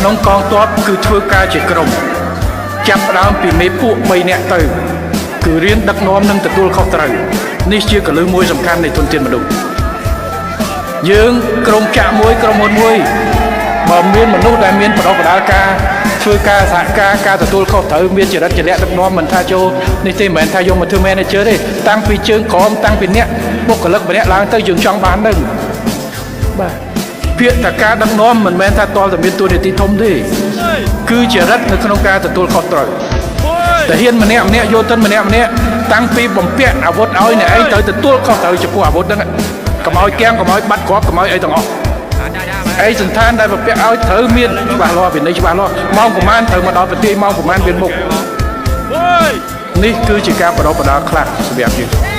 ក្នុងកងទ័ពគឺធ្វើការជាក្រុមចាប់ផ្ដើមពីមេពួក3នាក់ទៅគឺរៀនដឹកនាំនិងទទួលខុសត្រូវនេះជាកលឹះមួយសំខាន់នៃទុនធានមនុស្សយើងក្រុមចាក់មួយក្រុមហ៊ុនមួយបើមានមនុស្សដែលមានបដិបដាលការធ្វើការសហការទទួលខុសត្រូវមានចរិតជាលក្ខដឹកនាំមិនថាចូលនេះទេមិនមែនថាយកមកធ្វើ manager ទេតាំងពីជើងក្រោមតាំងពីអ្នកបុគ្គលិកម្នាក់ឡើងទៅយើងចង់បាននឹងបាទពាក្យថាការដឹកនាំមិនមែនថាតលតែមានតួនាទីធំទេគឺជារិទ្ធនៅក្នុងការទទួលខុសត្រូវតែហ៊ានម្នាក់យកទៅម្នាក់តាំងពីបំពាក់អាវុធឲ្យអ្នកឯងត្រូវទទួលខុសត្រូវចំពោះអាវុធហ្នឹងកុំឲ្យគាំងកុំឲ្យបាត់គ្រាប់កុំឲ្យអីទាំងអស់ឯកសន្តានដែលបំពាក់ឲ្យត្រូវមានច្បាស់លាស់វិន័យច្បាស់លាស់ម៉ោងប្រហែលត្រូវមកដល់ប្រទេសម៉ោងប្រហែលមានមុខនេះគឺជាការបដិបដាលខ្លះសម្រាប់យើង